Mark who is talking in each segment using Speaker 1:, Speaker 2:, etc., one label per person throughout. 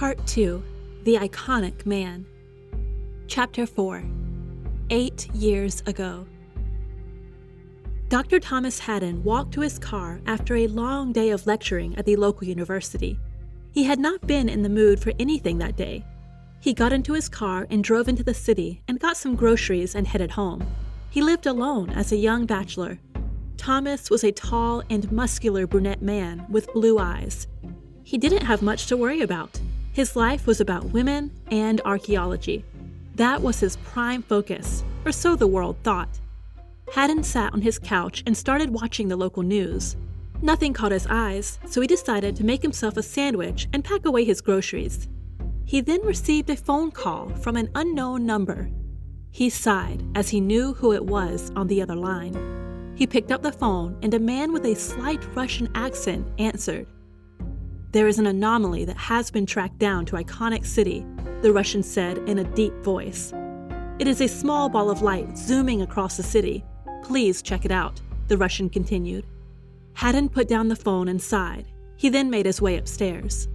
Speaker 1: Part 2. The Iconic Man. Chapter 4. 8 years ago. Dr. Thomas Haddon walked to his car after a long day of lecturing at the local university. He had not been in the mood for anything that day. He got into his car and drove into the city and got some groceries and headed home. He lived alone as a young bachelor. Thomas was a tall and muscular brunette man with blue eyes. He didn't have much to worry about. His life was about women and archaeology. That was his prime focus, or so the world thought. Haddon sat on his couch and started watching the local news. Nothing caught his eyes, so he decided to make himself a sandwich and pack away his groceries. He then received a phone call from an unknown number. He sighed as he knew who it was on the other line. He picked up the phone and a man with a slight Russian accent answered. "There is an anomaly that has been tracked down to Iconic City," the Russian said in a deep voice. "It is a small ball of light zooming across the city. Please check it out," the Russian continued. Haddon put down the phone and sighed. He then made his way upstairs.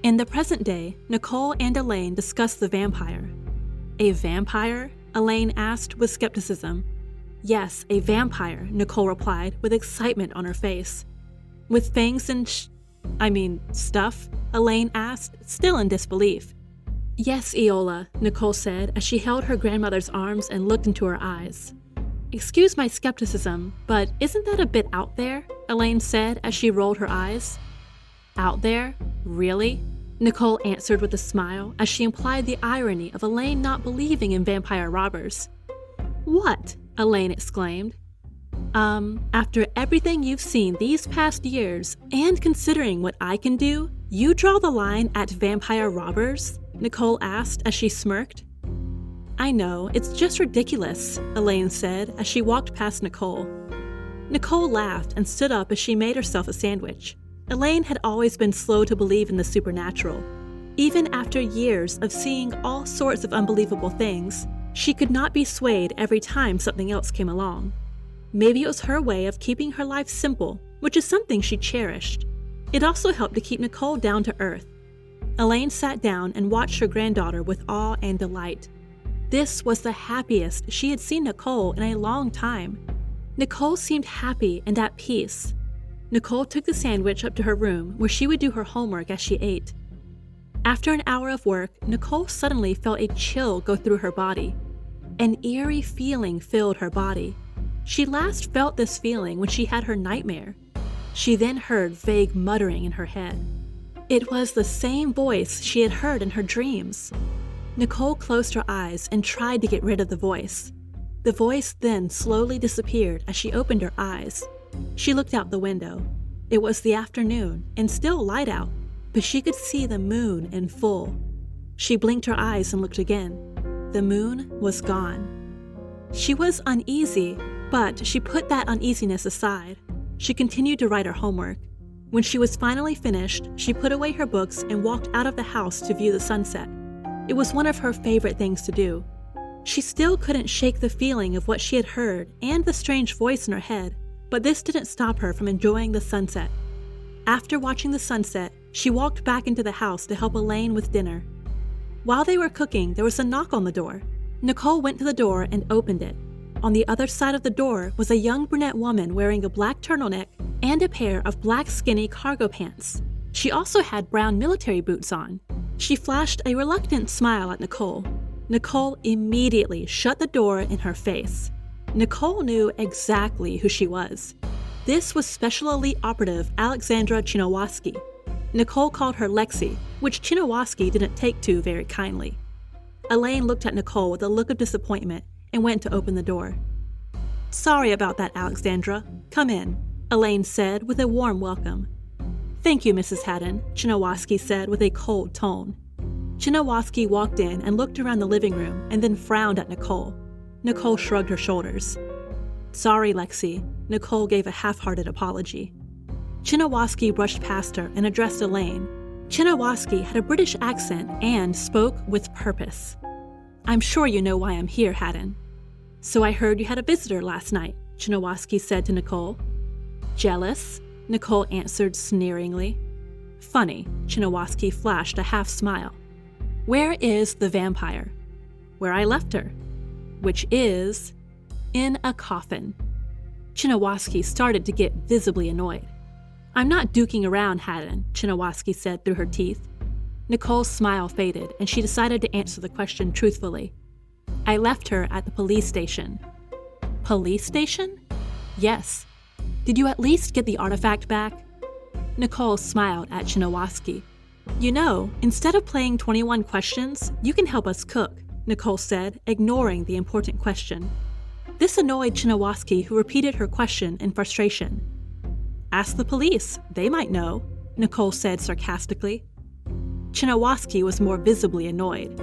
Speaker 1: In the present day, Nicole and Elaine discussed the vampire. "A vampire?" Elaine asked with skepticism. "Yes, a vampire," Nicole replied with excitement on her face. "With fangs and stuff?" Elaine asked, still in disbelief. "Yes, Eola," Nicole said as she held her grandmother's arms and looked into her eyes. "Excuse my skepticism, but isn't that a bit out there?" Elaine said as she rolled her eyes. "Out there? Really?" Nicole answered with a smile as she implied the irony of Elaine not believing in vampire robbers. "What?" Elaine exclaimed. After everything you've seen these past years, and considering what I can do, you draw the line at vampire robbers?" Nicole asked as she smirked. "I know, it's just ridiculous," Elaine said as she walked past Nicole. Nicole laughed and stood up as she made herself a sandwich. Elaine had always been slow to believe in the supernatural. Even after years of seeing all sorts of unbelievable things, she could not be swayed every time something else came along. Maybe it was her way of keeping her life simple, which is something she cherished. It also helped to keep Nicole down to earth. Elaine sat down and watched her granddaughter with awe and delight. This was the happiest she had seen Nicole in a long time. Nicole seemed happy and at peace. Nicole took the sandwich up to her room where she would do her homework as she ate. After an hour of work, Nicole suddenly felt a chill go through her body. An eerie feeling filled her body. She last felt this feeling when she had her nightmare. She then heard vague muttering in her head. It was the same voice she had heard in her dreams. Nicole closed her eyes and tried to get rid of the voice. The voice then slowly disappeared as she opened her eyes. She looked out the window. It was the afternoon and still light out, but she could see the moon in full. She blinked her eyes and looked again. The moon was gone. She was uneasy, but she put that uneasiness aside. She continued to write her homework. When she was finally finished, she put away her books and walked out of the house to view the sunset. It was one of her favorite things to do. She still couldn't shake the feeling of what she had heard and the strange voice in her head, but this didn't stop her from enjoying the sunset. After watching the sunset, she walked back into the house to help Elaine with dinner. While they were cooking, there was a knock on the door. Nicole went to the door and opened it. On the other side of the door was a young brunette woman wearing a black turtleneck and a pair of black skinny cargo pants. She also had brown military boots on. She flashed a reluctant smile at Nicole. Nicole immediately shut the door in her face. Nicole knew exactly who she was. This was Special Elite Operative Alexandra Chinowaski. Nicole called her Lexi, which Chinowaski didn't take to very kindly. Elaine looked at Nicole with a look of disappointment and went to open the door. "Sorry about that, Alexandra. Come in," Elaine said with a warm welcome. "Thank you, Mrs. Haddon," Chinowaski said with a cold tone. Chinowaski walked in and looked around the living room and then frowned at Nicole. Nicole shrugged her shoulders. "Sorry, Lexi," Nicole gave a half-hearted apology. Chinowaski brushed past her and addressed Elaine. Chinowaski had a British accent and spoke with purpose. "I'm sure you know why I'm here, Haddon." "So I heard you had a visitor last night," Chinowaski said to Nicole. "Jealous?" Nicole answered sneeringly. Funny, Chinawaski flashed a half smile. Where is the vampire? Where I left her, which is in a coffin. Chinawaski started to get visibly annoyed. I'm not duking around, Haddon, Chinawaski said through her teeth. Nicole's smile faded, and she decided to answer the question truthfully. I left her at the police station. Police station? Yes. Did you at least get the artifact back? Nicole smiled at Chinawaski. You know, instead of playing 21 questions, you can help us cook, Nicole said, ignoring the important question. This annoyed Chinawaski, who repeated her question in frustration. Ask the police, they might know, Nicole said sarcastically. Chinawaski was more visibly annoyed.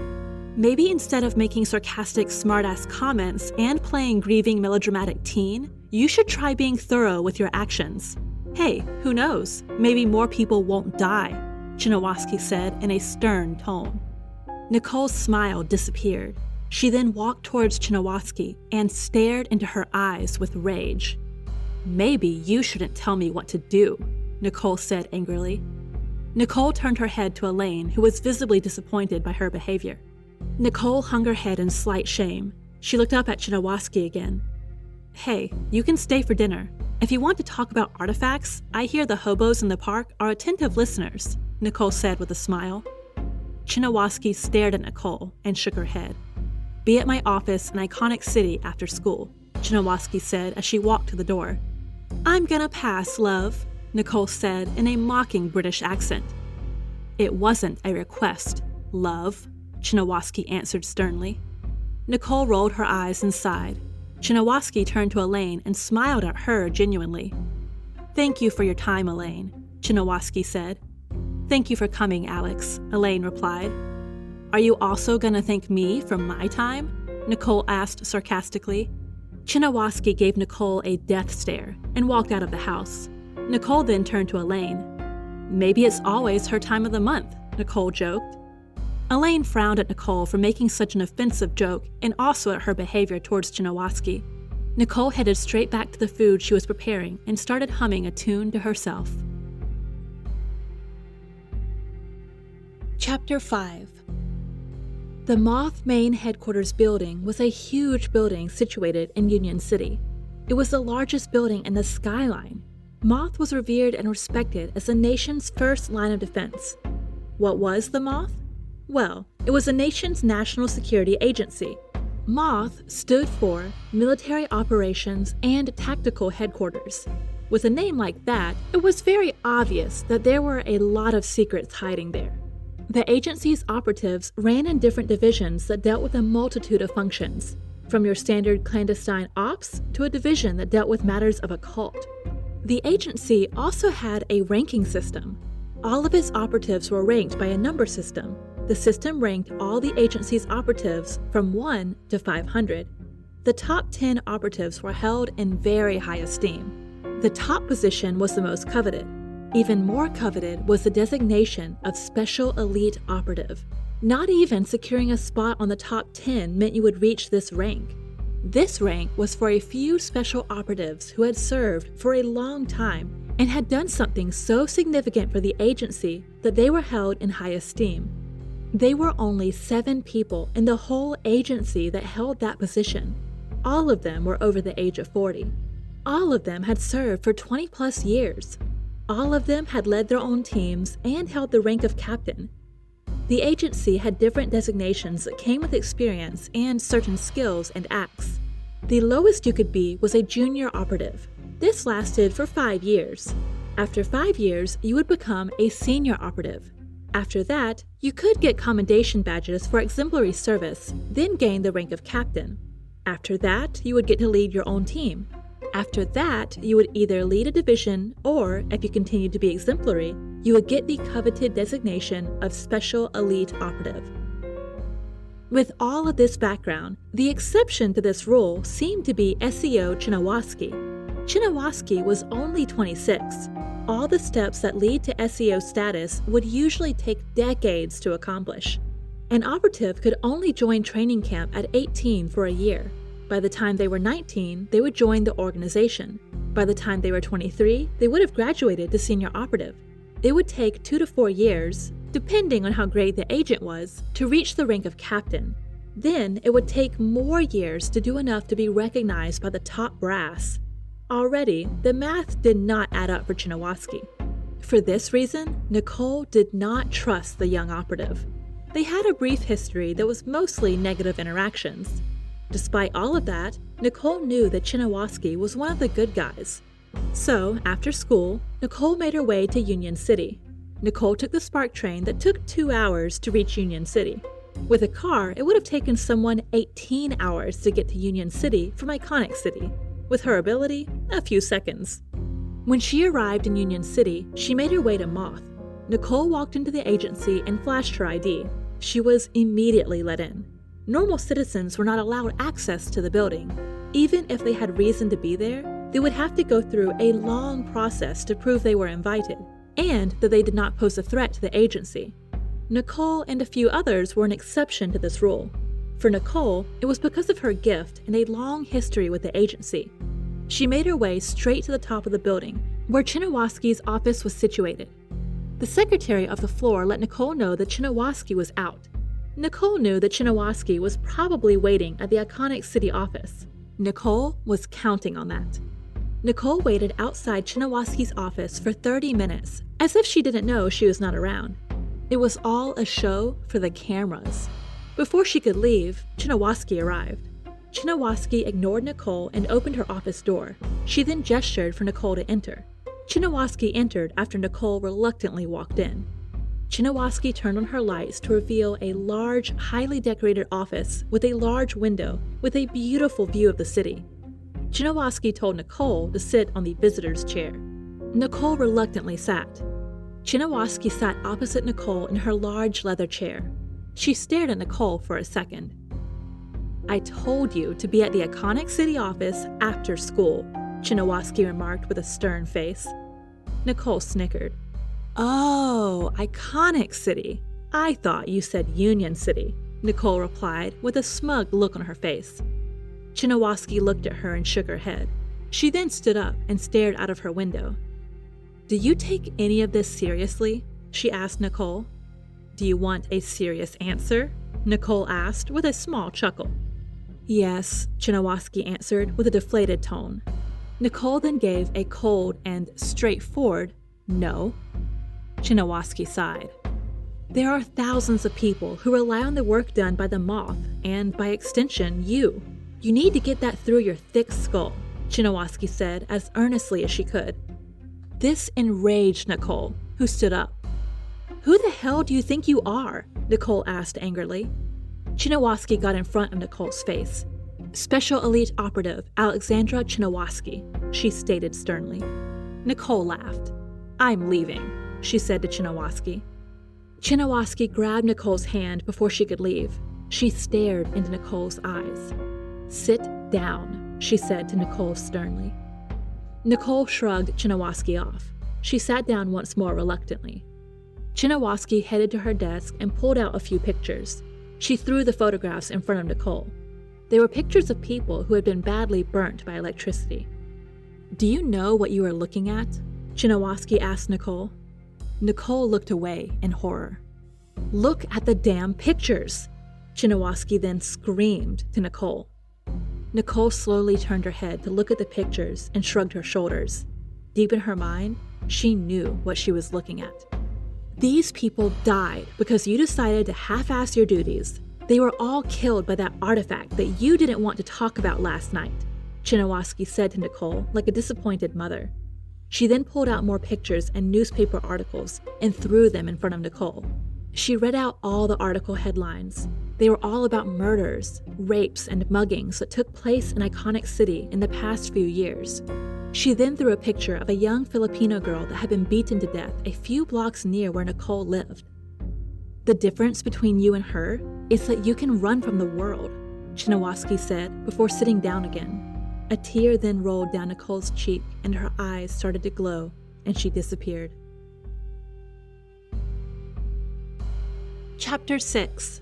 Speaker 1: Maybe instead of making sarcastic smartass comments and playing grieving melodramatic teen, you should try being thorough with your actions. Hey, who knows? Maybe more people won't die, Chinawaski said in a stern tone. Nicole's smile disappeared. She then walked towards Chinawaski and stared into her eyes with rage. Maybe you shouldn't tell me what to do, Nicole said angrily. Nicole turned her head to Elaine, who was visibly disappointed by her behavior. Nicole hung her head in slight shame. She looked up at Chinawaski again. Hey, you can stay for dinner. If you want to talk about artifacts, I hear the hobos in the park are attentive listeners, Nicole said with a smile. Chinawaski stared at Nicole and shook her head. Be at my office in Iconic City after school, Chinawaski said as she walked to the door. I'm gonna pass, love, Nicole said in a mocking British accent. It wasn't a request, love, Chinawaski answered sternly. Nicole rolled her eyes and sighed. Chinawaski turned to Elaine and smiled at her genuinely. Thank you for your time, Elaine, Chinawaski said. Thank you for coming, Alex, Elaine replied. Are you also going to thank me for my time? Nicole asked sarcastically. Chinawaski gave Nicole a death stare and walked out of the house. Nicole then turned to Elaine. Maybe it's always her time of the month, Nicole joked. Elaine frowned at Nicole for making such an offensive joke and also at her behavior towards Chinawaski. Nicole headed straight back to the food she was preparing and started humming a tune to herself. Chapter 5. The Moth main headquarters building was a huge building situated in Union City. It was the largest building in the skyline. Moth was revered and respected as the nation's first line of defense. What was the Moth? Well, it was the nation's national security agency. MOTH stood for Military Operations and Tactical Headquarters. With a name like that, it was very obvious that there were a lot of secrets hiding there. The agency's operatives ran in different divisions that dealt with a multitude of functions, from your standard clandestine ops to a division that dealt with matters of occult. The agency also had a ranking system. All of its operatives were ranked by a number system. The system ranked all the agency's operatives from 1 to 500. The top 10 operatives were held in very high esteem. The top position was the most coveted. Even more coveted was the designation of Special Elite Operative. Not even securing a spot on the top 10 meant you would reach this rank. This rank was for a few special operatives who had served for a long time and had done something so significant for the agency that they were held in high esteem. There were only 7 people in the whole agency that held that position. All of them were over the age of 40. All of them had served for 20 plus years. All of them had led their own teams and held the rank of captain. The agency had different designations that came with experience and certain skills and acts. The lowest you could be was a junior operative. This lasted for 5 years. After 5 years, you would become a senior operative. After that, you could get commendation badges for exemplary service, then gain the rank of captain. After that, you would get to lead your own team. After that, you would either lead a division, or, if you continued to be exemplary, you would get the coveted designation of Special Elite Operative. With all of this background, the exception to this rule seemed to be SEO Chinawaski. Chinawaski was only 26. All the steps that lead to SEO status would usually take decades to accomplish. An operative could only join training camp at 18 for a year. By the time they were 19, they would join the organization. By the time they were 23, they would have graduated to senior operative. It would take 2 to 4 years, depending on how great the agent was, to reach the rank of captain. Then it would take more years to do enough to be recognized by the top brass. Already, the math did not add up for Chinawaski. For this reason, Nicole did not trust the young operative. They had a brief history that was mostly negative interactions. Despite all of that, Nicole knew that Chinawaski was one of the good guys. So, after school, Nicole made her way to Union City. Nicole took the Spark train that took 2 hours to reach Union City. With a car, it would have taken someone 18 hours to get to Union City from Iconic City. With her ability, a few seconds. When she arrived in Union City, she made her way to Moth. Nicole walked into the agency and flashed her ID. She was immediately let in. Normal citizens were not allowed access to the building. Even if they had reason to be there, they would have to go through a long process to prove they were invited, and that they did not pose a threat to the agency. Nicole and a few others were an exception to this rule. For Nicole, it was because of her gift and a long history with the agency. She made her way straight to the top of the building, where Chinawaski's office was situated. The secretary of the floor let Nicole know that Chinawaski was out. Nicole knew that Chinawaski was probably waiting at the Iconic City office. Nicole was counting on that. Nicole waited outside Chinawaski's office for 30 minutes, as if she didn't know she was not around. It was all a show for the cameras. Before she could leave, Chinawaski arrived. Chinawaski ignored Nicole and opened her office door. She then gestured for Nicole to enter. Chinawaski entered after Nicole reluctantly walked in. Chinawaski turned on her lights to reveal a large, highly decorated office with a large window with a beautiful view of the city. Chinawaski told Nicole to sit on the visitor's chair. Nicole reluctantly sat. Chinawaski sat opposite Nicole in her large leather chair. She stared at Nicole for a second. "I told you to be at the Iconic City office after school," Chinawaski remarked with a stern face. Nicole snickered. "Oh, Iconic City. I thought you said Union City," Nicole replied with a smug look on her face. Chinawaski looked at her and shook her head. She then stood up and stared out of her window. "Do you take any of this seriously?" she asked Nicole. "Do you want a serious answer?" Nicole asked with a small chuckle. "Yes," Chinawaski answered with a deflated tone. Nicole then gave a cold and straightforward no. Chinawaski sighed. "There are thousands of people who rely on the work done by the Moth, and by extension, you. You need to get that through your thick skull," Chinawaski said as earnestly as she could. This enraged Nicole, who stood up. "Who the hell do you think you are?" Nicole asked angrily. Chinawaski got in front of Nicole's face. "Special Elite Operative Alexandra Chinawaski," she stated sternly. Nicole laughed. "I'm leaving," she said to Chinawaski. Chinawaski grabbed Nicole's hand before she could leave. She stared into Nicole's eyes. "Sit down," she said to Nicole sternly. Nicole shrugged Chinawaski off. She sat down once more reluctantly. Chinawaski headed to her desk and pulled out a few pictures. She threw the photographs in front of Nicole. They were pictures of people who had been badly burnt by electricity. "Do you know what you are looking at?" Chinawaski asked Nicole. Nicole looked away in horror. "Look at the damn pictures!" Chinawaski then screamed to Nicole. Nicole slowly turned her head to look at the pictures and shrugged her shoulders. Deep in her mind, she knew what she was looking at. "These people died because you decided to half-ass your duties. They were all killed by that artifact that you didn't want to talk about last night," Chinawaski said to Nicole like a disappointed mother. She then pulled out more pictures and newspaper articles and threw them in front of Nicole. She read out all the article headlines. They were all about murders, rapes, and muggings that took place in Iconic City in the past few years. She then threw a picture of a young Filipino girl that had been beaten to death a few blocks near where Nicole lived. "The difference between you and her is that you can run from the world," Chinawaski said before sitting down again. A tear then rolled down Nicole's cheek and her eyes started to glow, and she disappeared. Chapter 6.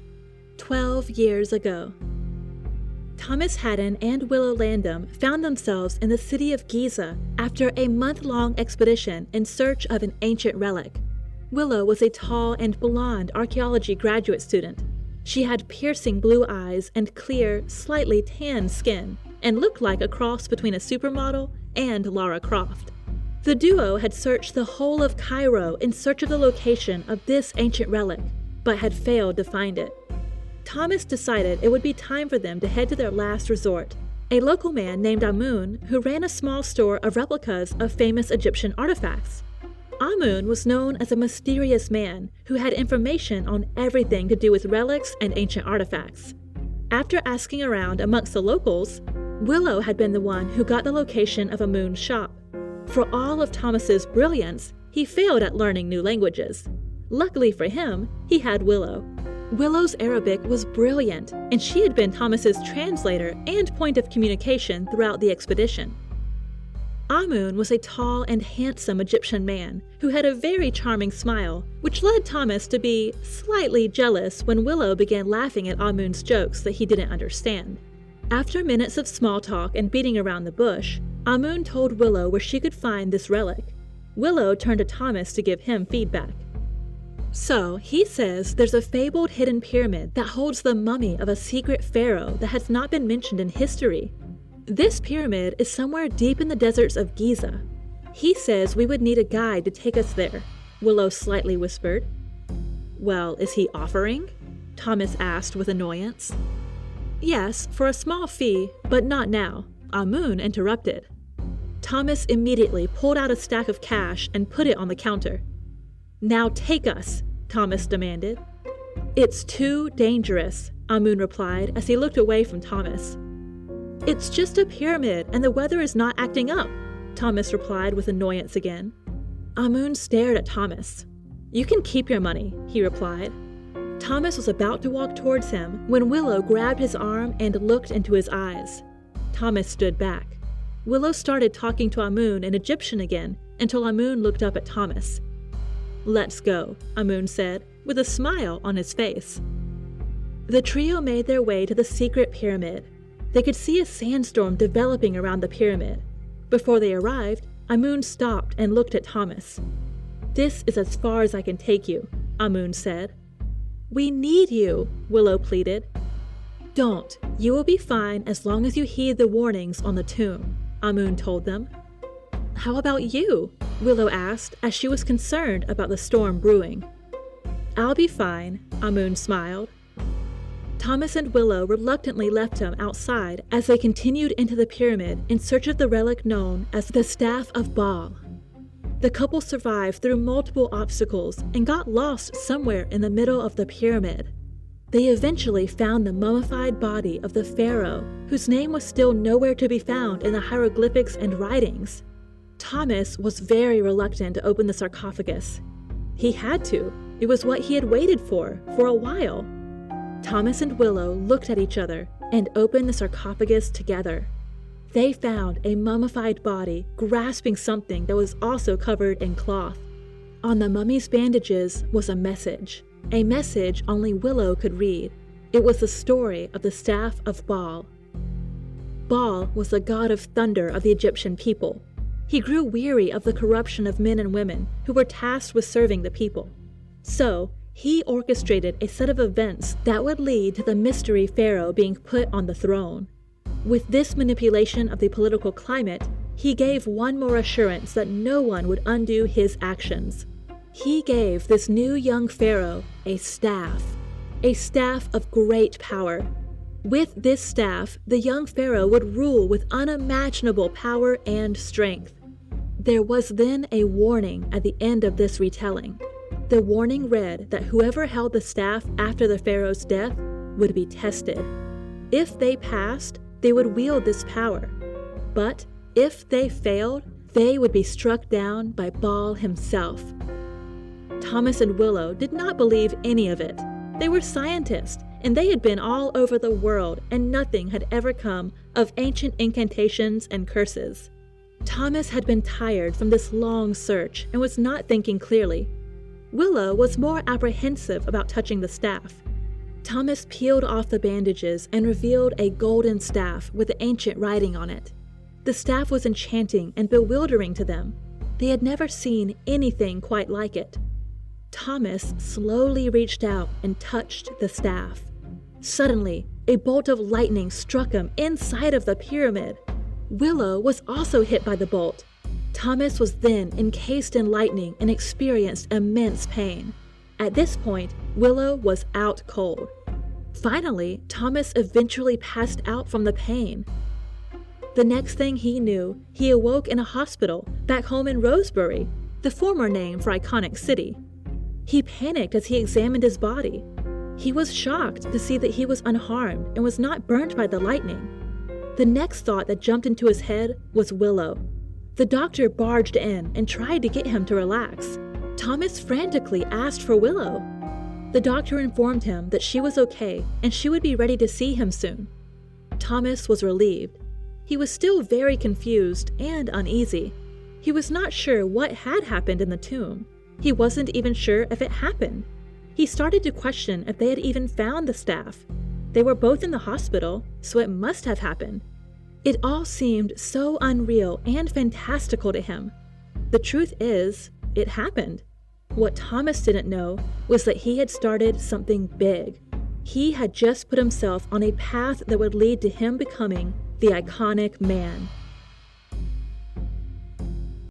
Speaker 1: 12 Years Ago. Thomas Haddon and Willow Landum found themselves in the city of Giza after a month-long expedition in search of an ancient relic, Willow was a tall and blonde archaeology graduate student. She had piercing blue eyes and clear, slightly tanned skin, and looked like a cross between a supermodel and Lara Croft. The duo had searched the whole of Cairo in search of the location of this ancient relic, but had failed to find it. Thomas decided it would be time for them to head to their last resort, a local man named Amun who ran a small store of replicas of famous Egyptian artifacts. Amun was known as a mysterious man who had information on everything to do with relics and ancient artifacts. After asking around amongst the locals, Willow had been the one who got the location of Amun's shop. For all of Thomas's brilliance, he failed at learning new languages. Luckily for him, he had Willow. Willow's Arabic was brilliant, and she had been Thomas's translator and point of communication throughout the expedition. Amun was a tall and handsome Egyptian man who had a very charming smile, which led Thomas to be slightly jealous when Willow began laughing at Amun's jokes that he didn't understand. After minutes of small talk and beating around the bush, Amun told Willow where she could find this relic. Willow turned to Thomas to give him feedback. So, he says there's a fabled hidden pyramid that holds the mummy of a secret pharaoh that has not been mentioned in history. This pyramid is somewhere deep in the deserts of Giza. He says we would need a guide to take us there, Willow slightly whispered. Well, is he offering? Thomas asked with annoyance. Yes, for a small fee, but not now, Amun interrupted. Thomas immediately pulled out a stack of cash and put it on the counter. Now take us, Thomas demanded. It's too dangerous, Amun replied as he looked away from Thomas. It's just a pyramid and the weather is not acting up, Thomas replied with annoyance again. Amun stared at Thomas. You can keep your money, he replied. Thomas was about to walk towards him when Willow grabbed his arm and looked into his eyes. Thomas stood back. Willow started talking to Amun in Egyptian again until Amun looked up at Thomas. Let's go, Amun said, with a smile on his face. The trio made their way to the secret pyramid. They could see a sandstorm developing around the pyramid. Before they arrived, Amun stopped and looked at Thomas. This is as far as I can take you, Amun said. We need you, Willow pleaded. Don't. You will be fine as long as you heed the warnings on the tomb, Amun told them. How about you? Willow asked as she was concerned about the storm brewing. I'll be fine, Amun smiled. Thomas and Willow reluctantly left him outside as they continued into the pyramid in search of the relic known as the Staff of Baal. The couple survived through multiple obstacles and got lost somewhere in the middle of the pyramid. They eventually found the mummified body of the pharaoh, whose name was still nowhere to be found in the hieroglyphics and writings. Thomas was very reluctant to open the sarcophagus. He had to. It was what he had waited for a while. Thomas and Willow looked at each other and opened the sarcophagus together. They found a mummified body grasping something that was also covered in cloth. On the mummy's bandages was a message only Willow could read. It was the story of the Staff of Baal. Baal was the god of thunder of the Egyptian people. He grew weary of the corruption of men and women who were tasked with serving the people. So, he orchestrated a set of events that would lead to the mystery pharaoh being put on the throne. With this manipulation of the political climate, he gave one more assurance that no one would undo his actions. He gave this new young pharaoh a staff of great power. With this staff, the young pharaoh would rule with unimaginable power and strength. There was then a warning at the end of this retelling. The warning read that whoever held the staff after the pharaoh's death would be tested. If they passed, they would wield this power. But if they failed, they would be struck down by Baal himself. Thomas and Willow did not believe any of it. They were scientists, and they had been all over the world, and nothing had ever come of ancient incantations and curses. Thomas had been tired from this long search and was not thinking clearly. Willow was more apprehensive about touching the staff. Thomas peeled off the bandages and revealed a golden staff with ancient writing on it. The staff was enchanting and bewildering to them. They had never seen anything quite like it. Thomas slowly reached out and touched the staff. Suddenly, a bolt of lightning struck him inside of the pyramid. Willow was also hit by the bolt. Thomas was then encased in lightning and experienced immense pain. At this point, Willow was out cold. Finally, Thomas eventually passed out from the pain. The next thing he knew, he awoke in a hospital back home in Rosebury, the former name for Iconic City. He panicked as he examined his body. He was shocked to see that he was unharmed and was not burned by the lightning. The next thought that jumped into his head was Willow. The doctor barged in and tried to get him to relax. Thomas frantically asked for Willow. The doctor informed him that she was okay and she would be ready to see him soon. Thomas was relieved. He was still very confused and uneasy. He was not sure what had happened in the tomb. He wasn't even sure if it happened. He started to question if they had even found the staff. They were both in the hospital, so it must have happened. It all seemed so unreal and fantastical to him. The truth is, it happened. What Thomas didn't know was that he had started something big. He had just put himself on a path that would lead to him becoming the iconic man.